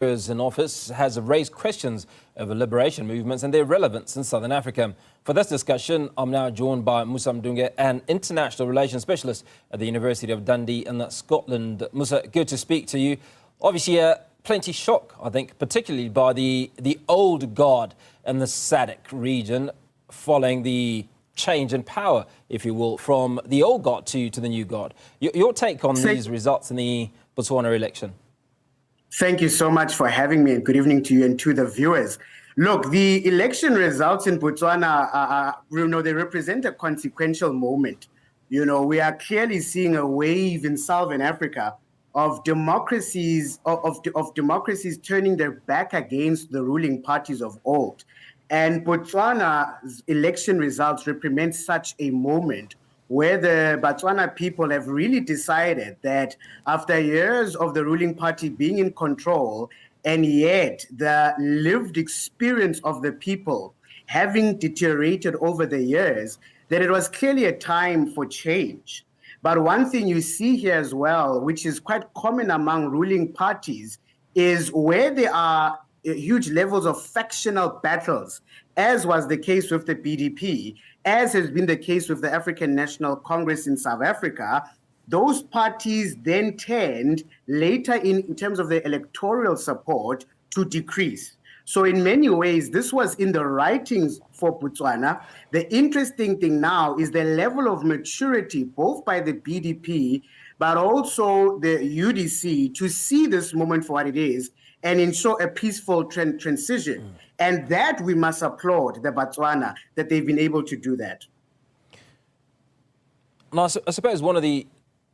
in office has raised questions over liberation movements and their relevance in Southern Africa. For this discussion, I'm now joined by Musa Mdunge, an international relations specialist at the University of Dundee in Scotland. Musa, good to speak to you. Obviously, plenty shock, I think, particularly by the old guard in the SADC region following the change in power, if you will, from the old guard to the new guard. Your take on these results in the Botswana election? Thank you so much for having me, and good evening to you and to the viewers. Look, the election results in Botswana, they represent a consequential moment. We are clearly seeing a wave in Southern Africa of democracies turning their back against the ruling parties of old. And Botswana's election results represent such a moment where the Botswana people have really decided that after years of the ruling party being in control, and yet the lived experience of the people having deteriorated over the years, that it was clearly a time for change. But one thing you see here as well, which is quite common among ruling parties, is where there are huge levels of factional battles, as was the case with the BDP, as has been the case with the African National Congress in South Africa. Those parties then tend later in terms of their electoral support to decrease. So in many ways, this was in the writings for Botswana. The interesting thing now is the level of maturity, both by the BDP, but also the UDC, to see this moment for what it is and ensure a peaceful transition. And that we must applaud the Botswana, that they've been able to do that. Now, I suppose one of the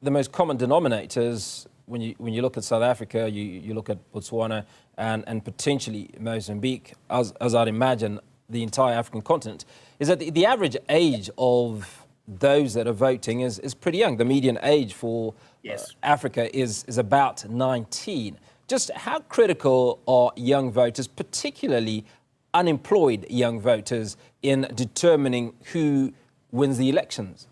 most common denominators when you look at South Africa, you look at Botswana and potentially Mozambique, as I'd imagine the entire African continent, is that the average age of those that are voting is pretty young. The median age for Africa is about 19. Just how critical are young voters, particularly unemployed young voters, in determining who wins the elections?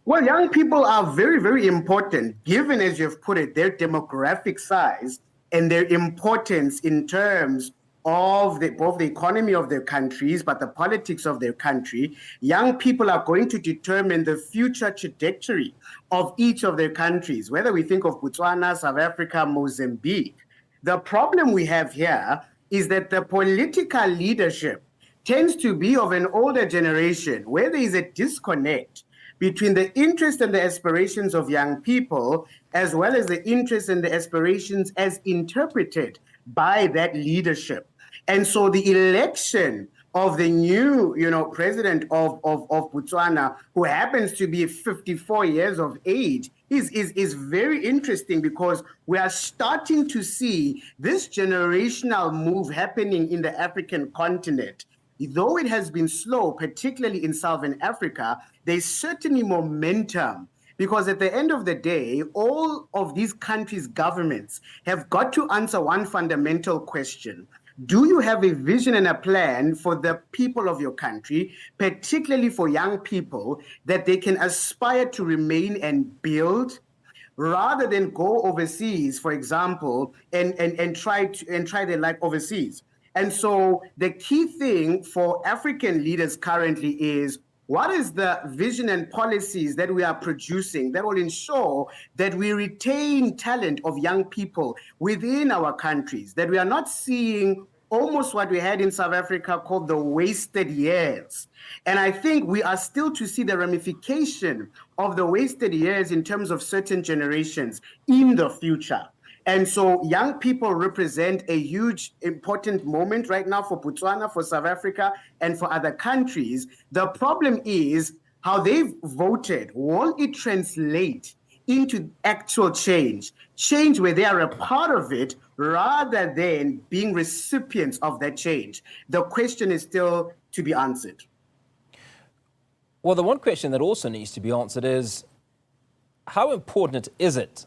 Well, young people are very, very important, given, as you've put it, their demographic size and their importance in terms of both the economy of their countries, but the politics of their country. Young people are going to determine the future trajectory of each of their countries, whether we think of Botswana, South Africa, Mozambique. The problem we have here is that the political leadership tends to be of an older generation, where there is a disconnect between the interests and the aspirations of young people, as well as the interests and the aspirations as interpreted by that leadership. And so the election of the new, president of Botswana, who happens to be 54 years of age, is very interesting, because we are starting to see this generational move happening in the African continent. Though it has been slow, particularly in Southern Africa, there's certainly momentum, because at the end of the day, all of these countries' governments have got to answer one fundamental question. Do you have a vision and a plan for the people of your country, particularly for young people, that they can aspire to remain and build, rather than go overseas, for example, and try their life overseas? And so the key thing for African leaders currently is, what is the vision and policies that we are producing that will ensure that we retain talent of young people within our countries, that we are not seeing almost what we had in South Africa called the wasted years. And I think we are still to see the ramification of the wasted years in terms of certain generations in the future. And so young people represent a huge, important moment right now for Botswana, for South Africa, and for other countries. The problem is how they've voted. Won't it translate into actual change where they are a part of it, rather than being recipients of that change? The question is still to be answered. Well, the one question that also needs to be answered is, how important is it